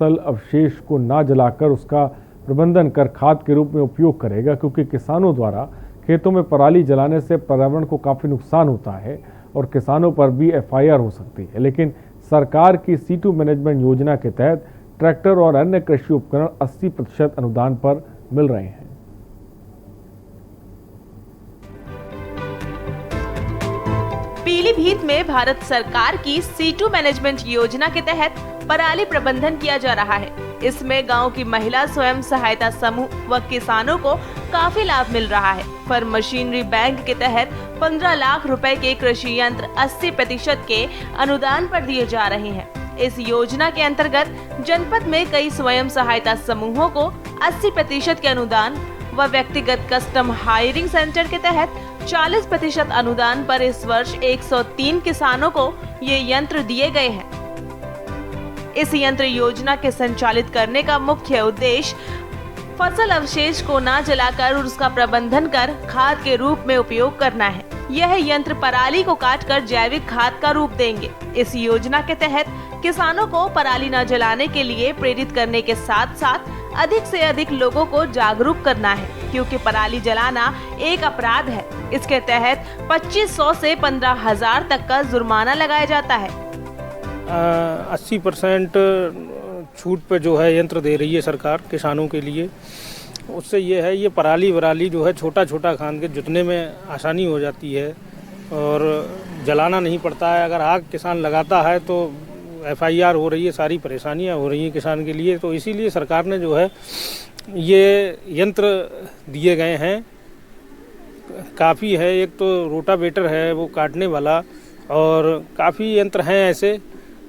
फसल अवशेष को ना जलाकर उसका प्रबंधन कर खाद के रूप में उपयोग करेगा, क्योंकि किसानों द्वारा खेतों में पराली जलाने से पर्यावरण को काफ़ी नुकसान होता है और किसानों पर भी एफआईआर हो सकती है। लेकिन सरकार की C2 मैनेजमेंट योजना के तहत ट्रैक्टर और अन्य कृषि उपकरण 80% अनुदान पर मिल रहे हैं। पीलीभीत में भारत सरकार की C2 मैनेजमेंट योजना के तहत पराली प्रबंधन किया जा रहा है। इसमें गांव की महिला स्वयं सहायता समूह व किसानों को काफी लाभ मिल रहा है। फर्म मशीनरी बैंक के तहत 15 लाख रुपए के कृषि यंत्र 80% के अनुदान पर दिए जा रहे हैं। इस योजना के अंतर्गत जनपद में कई स्वयं सहायता समूहों को 80% के अनुदान व व्यक्तिगत कस्टम हायरिंग सेंटर के तहत 40% अनुदान पर इस वर्ष 103 किसानों को ये यंत्र दिए गए हैं। इस यंत्र योजना के संचालित करने का मुख्य उद्देश्य फसल अवशेष को न जलाकर उसका प्रबंधन कर खाद के रूप में उपयोग करना है। यह यंत्र पराली को काटकर जैविक खाद का रूप देंगे। इस योजना के तहत किसानों को पराली न जलाने के लिए प्रेरित करने के साथ साथ अधिक से अधिक लोगों को जागरूक करना है, क्योंकि पराली जलाना एक अपराध है। इसके तहत 2500 से 15,000 तक का जुर्माना लगाया जाता है। 80% छूट पे जो है यंत्र दे रही है सरकार किसानों के लिए। उससे ये है, ये पराली वराली जो है छोटा छोटा खान के जुतने में आसानी हो जाती है और जलाना नहीं पड़ता है। अगर आग किसान लगाता है तो एफआईआर हो रही है, सारी परेशानियां हो रही हैं किसान के लिए। तो इसीलिए सरकार ने जो है ये यंत्र दिए गए हैं। काफ़ी है, एक तो रोटावेटर है वो काटने वाला, और काफ़ी यंत्र हैं ऐसे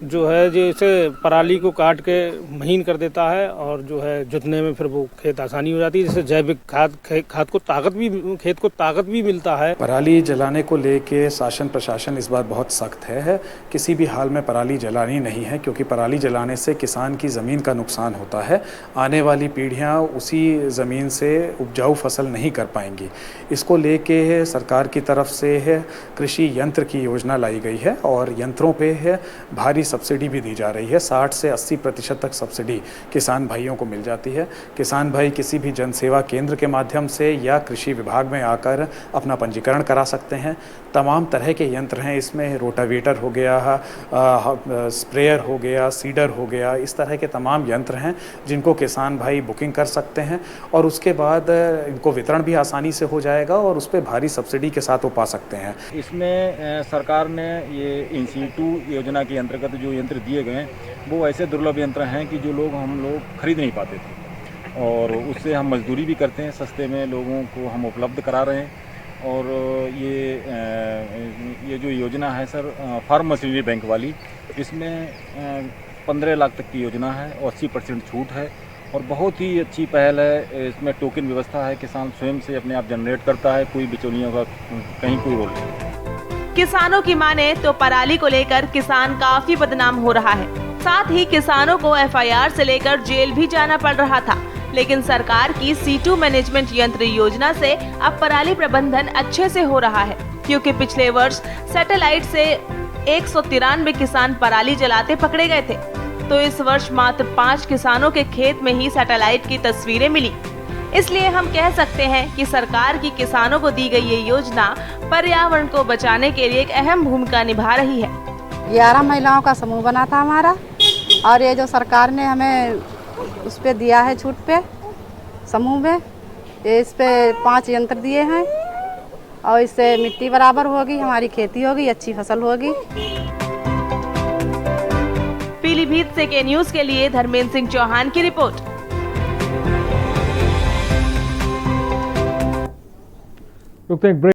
जो है जैसे पराली को काट के महीन कर देता है और जो है जुतने में फिर वो खेत आसानी हो जाती है। जैसे जैविक खाद को ताकत भी, खेत को ताकत भी मिलता है। पराली जलाने को लेके शासन प्रशासन इस बार बहुत सख्त है। किसी भी हाल में पराली जलानी नहीं है, क्योंकि पराली जलाने से किसान की ज़मीन का नुकसान होता है। आने वाली पीढ़ियाँ उसी ज़मीन से उपजाऊ फसल नहीं कर पाएंगी। इसको लेके सरकार की तरफ से कृषि यंत्र की योजना लाई गई है और यंत्रों पे भारी सब्सिडी भी दी जा रही है। 60 से 80% तक सब्सिडी किसान भाइयों को मिल जाती है। किसान भाई किसी भी जनसेवा केंद्र के माध्यम से या कृषि विभाग में आकर अपना पंजीकरण करा सकते हैं। तमाम तरह के यंत्र हैं इसमें, रोटावेटर हो गया, स्प्रेयर हो गया, सीडर हो गया, इस तरह के तमाम यंत्र हैं जिनको किसान भाई बुकिंग कर सकते हैं और उसके बाद इनको वितरण भी आसानी से हो जाएगा और उस पर भारी सब्सिडी के साथ वो पा सकते हैं। इसमें सरकार ने ये C2 योजना के अंतर्गत जो यंत्र दिए गए हैं वो ऐसे दुर्लभ यंत्र हैं कि जो हम लोग खरीद नहीं पाते थे, और उससे हम मजदूरी भी करते हैं, सस्ते में लोगों को हम उपलब्ध करा रहे हैं। और ये जो योजना है सर फार्म मशीनरी बैंक वाली, इसमें 15 लाख तक की योजना है और 80% छूट है और बहुत ही अच्छी पहल है। इसमें टोकन व्यवस्था है, किसान स्वयं से अपने आप जनरेट करता है, कोई बिचौलियों का कहीं कोई रोल नहीं। किसानों की माने तो पराली को लेकर किसान काफी बदनाम हो रहा है। साथ ही किसानों को एफआईआर से लेकर जेल भी जाना पड़ रहा था। लेकिन सरकार की C2 मैनेजमेंट यंत्र योजना से अब पराली प्रबंधन अच्छे से हो रहा है, क्योंकि पिछले वर्ष सैटेलाइट से 193 किसान पराली जलाते पकड़े गए थे, तो इस वर्ष मात्र 5 किसानों के खेत में ही सैटेलाइट की तस्वीरें मिली। इसलिए हम कह सकते हैं कि सरकार की किसानों को दी गई ये योजना पर्यावरण को बचाने के लिए एक अहम भूमिका निभा रही है। 11 महिलाओं का समूह बना था हमारा, और ये जो सरकार ने हमें उस पे दिया है छूट पे समूह में, ये इस पे 5 यंत्र दिए हैं और इससे मिट्टी बराबर होगी, हमारी खेती होगी, अच्छी फसल होगी। पीलीभीत से के न्यूज़ के लिए धर्मेंद्र सिंह चौहान की रिपोर्ट। रुकते हैं एक ब्रेक।